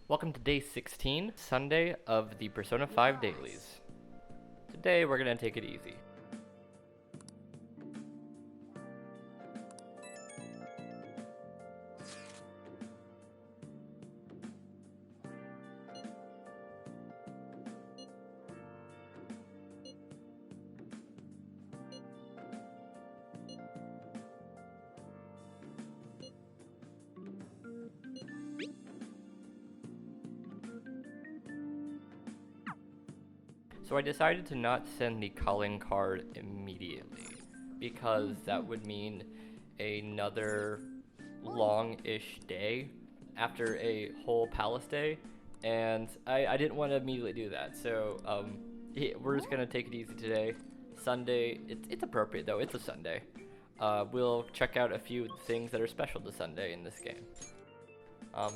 Welcome to day 16, Sunday of the Persona 5 dailies. Today we're gonna take it easy. So I decided to not send the calling card immediately, because that would mean another long-ish day after a whole palace day, and I didn't want to immediately do that, so we're just gonna take it easy today. Sunday, it's appropriate though, it's a Sunday. We'll check out a few things that are special to Sunday in this game.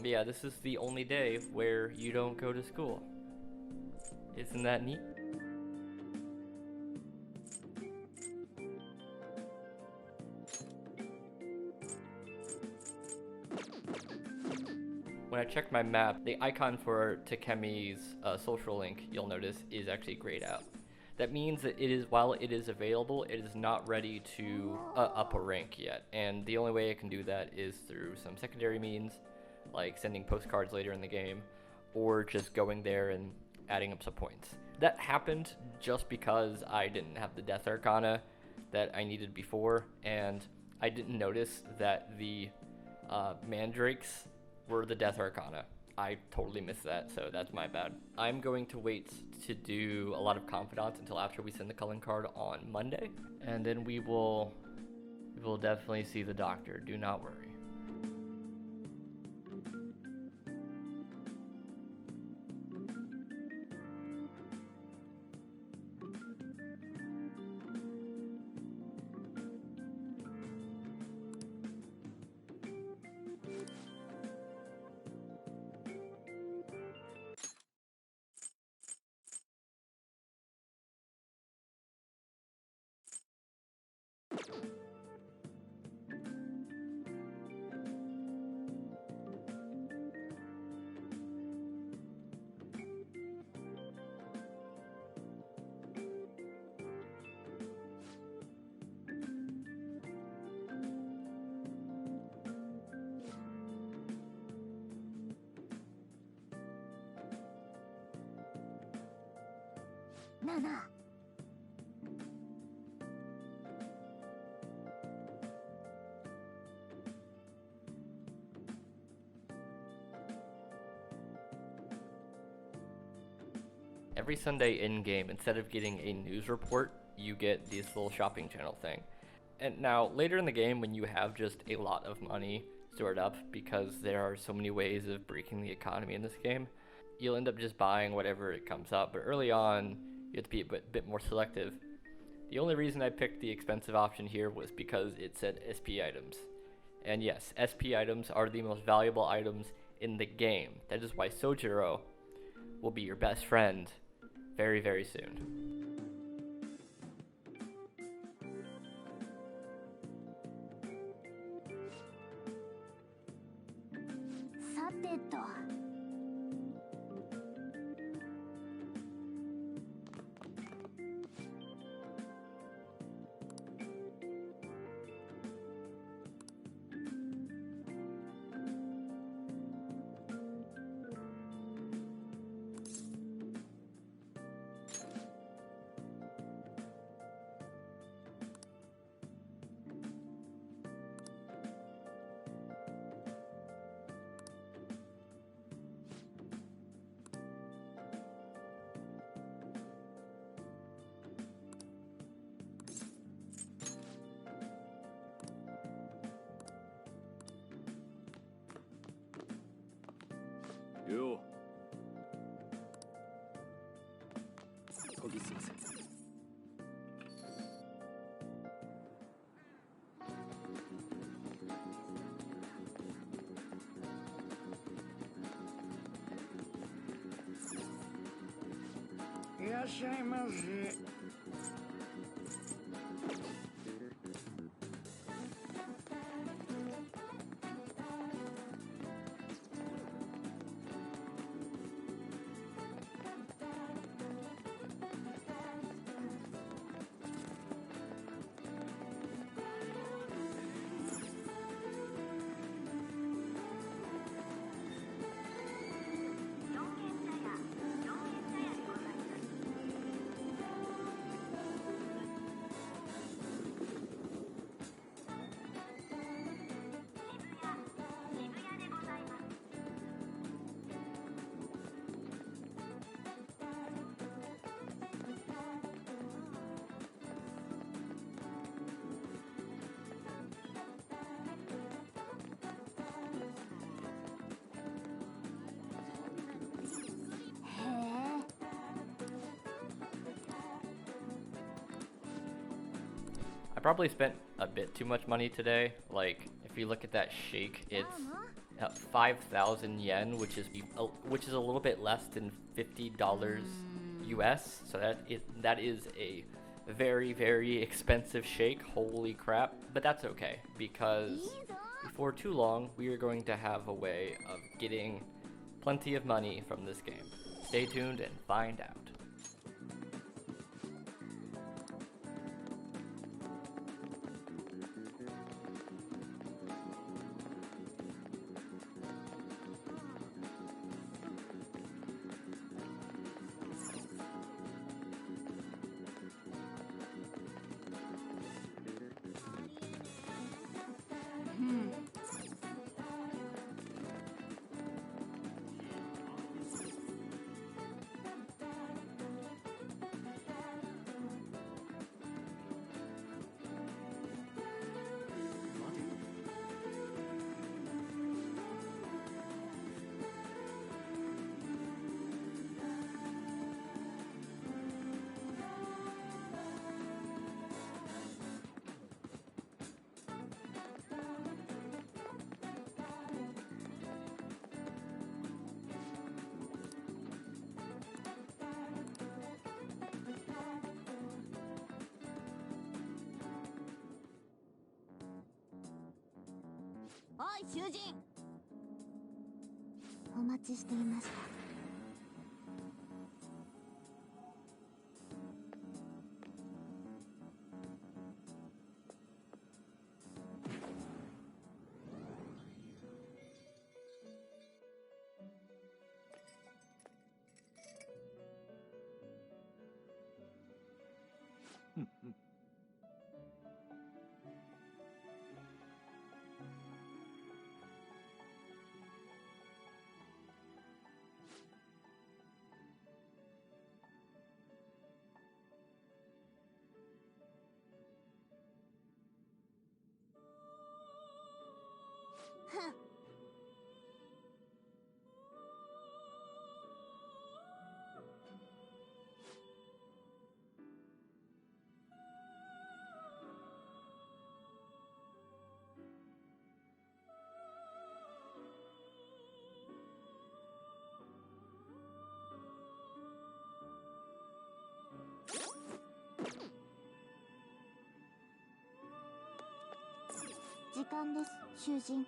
Yeah, this is the only day where you don't go to school. Isn't that neat? When I check my map, the icon for Takemi's social link, you'll notice, is actually grayed out. That means that while it is available, it is not ready to up a rank yet. And the only way it can do that is through some secondary means, like sending postcards later in the game, or just going there and adding up some points. That happened just because I didn't have the Death Arcana that I needed before, and I didn't notice that the mandrakes were the Death Arcana. I totally missed that, so that's my bad. I'm going to wait to do a lot of confidants until after we send the calling card on Monday, and then we will definitely see the doctor, do not worry. Every Sunday in-game, instead of getting a news report, you get this little shopping channel thing. And now, later in the game, when you have just a lot of money stored up, because there are so many ways of breaking the economy in this game, you'll end up just buying whatever it comes up. But early on, you have to be a bit more selective. The only reason I picked the expensive option here was because it said SP items. And yes, SP items are the most valuable items in the game. That is why Sojiro will be your best friend very, very soon. Yo. 研ぎ澄ませ。いらっしゃいませ。I probably spent a bit too much money today. Like, if you look at that shake, it's 5,000 yen, which is a little bit less than $50 US. So that is a very, very expensive shake. Holy crap! But that's okay, because before too long we are going to have a way of getting plenty of money from this game. Stay tuned and find out. Oi, 囚人。お待ちしていました。時間です、囚人。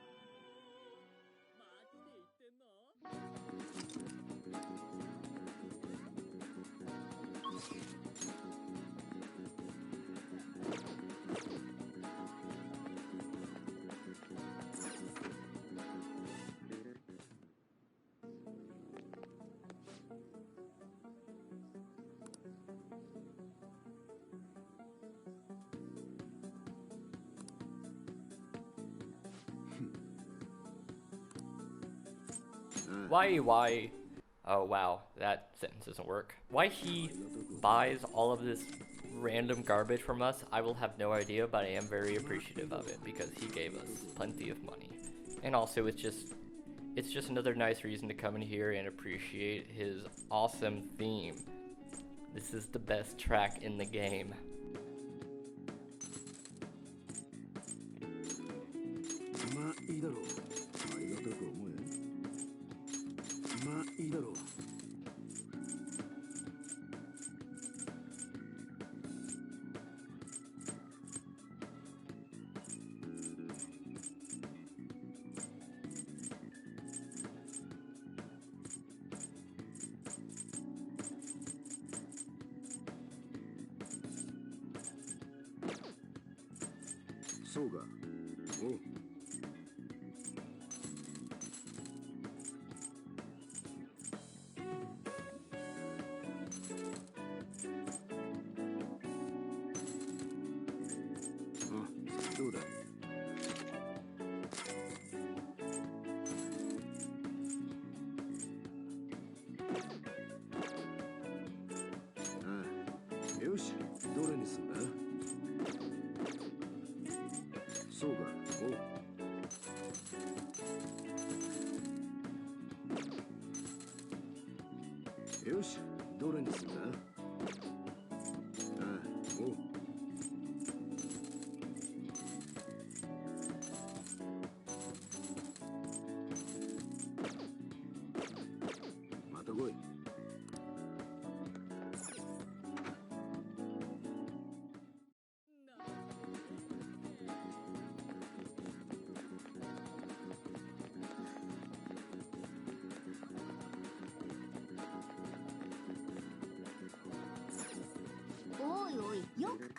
Why, oh wow, that sentence doesn't work. Why he buys all of this random garbage from us, I will have no idea, but I am very appreciative of it because he gave us plenty of money. And also it's just another nice reason to come in here and appreciate his awesome theme. This is the best track in the game. そうか。おう。どうだ。ああ、よし、どれにすんだ。そうか。おう。よし、どれにすんだ。ああ、おう。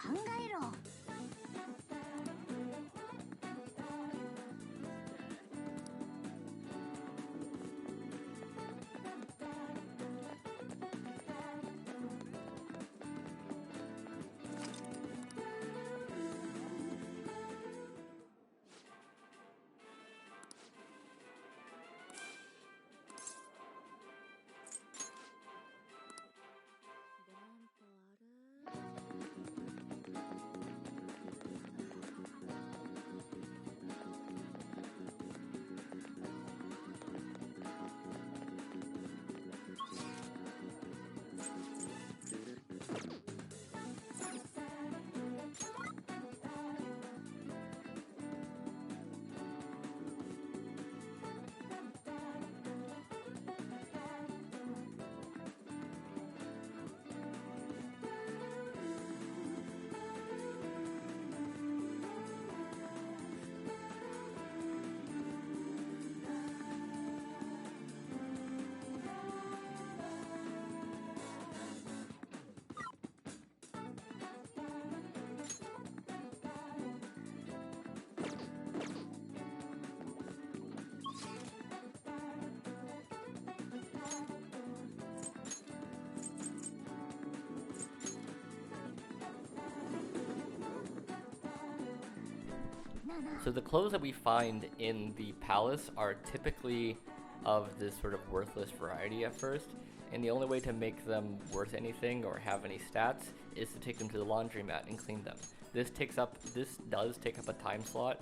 考えろ。So the clothes that we find in the palace are typically of this sort of worthless variety at first, and the only way to make them worth anything or have any stats is to take them to the laundromat and clean them. This does take up a time slot,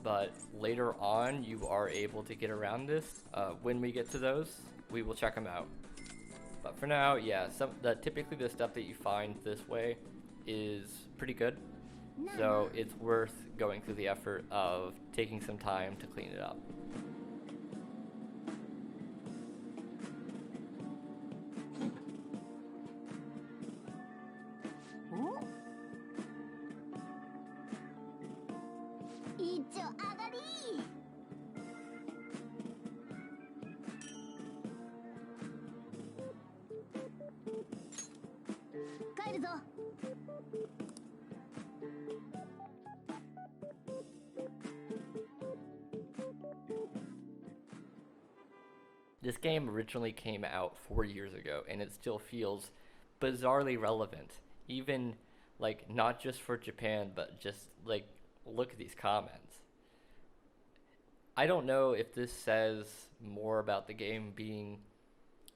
but later on you are able to get around this. When we get to those, we will check them out. But for now, yeah, typically the stuff that you find this way is pretty good. So it's worth going through the effort of taking some time to clean it up. This game originally came out 4 years ago, and it still feels bizarrely relevant. Even, like, not just for Japan, but just, like, look at these comments. I don't know if this says more about the game being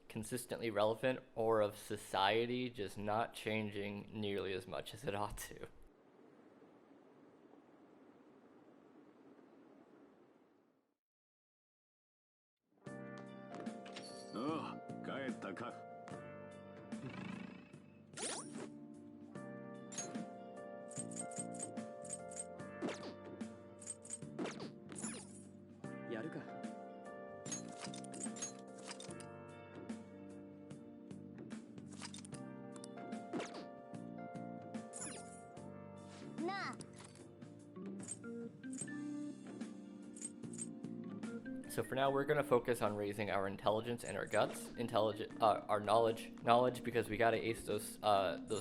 consistently relevant or of society just not changing nearly as much as it ought to. Oh, 帰ったか。やるか。なあ。So for now, we're going to focus on raising our intelligence and our guts. Our knowledge, because we got to ace those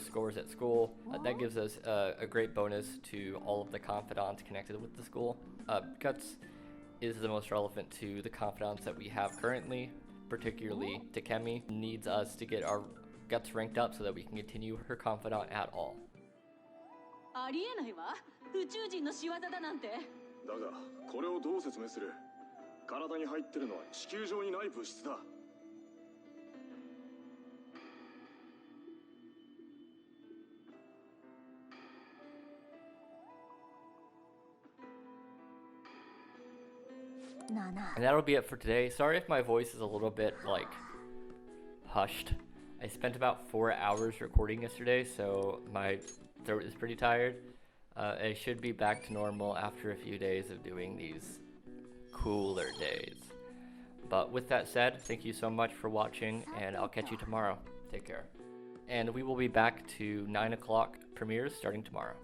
scores at school. That gives us a great bonus to all of the confidants connected with the school. Guts is the most relevant to the confidants that we have currently, particularly Takemi needs us to get our guts ranked up so that we can continue her confidant at all. ありえないわ。宇宙人の仕業だなんて。だが、これをどう説明する？体に入ってるのは地球上にない物質だ。And that'll be it for today. Sorry if my voice is a little bit, like, hushed. I spent about 4 hours recording yesterday, so my throat is pretty tired. I should be back to normal after a few days of doing these cooler days. But with that said, thank you so much for watching, and I'll catch you tomorrow. Take care. And we will be back to 9 o'clock premieres starting tomorrow.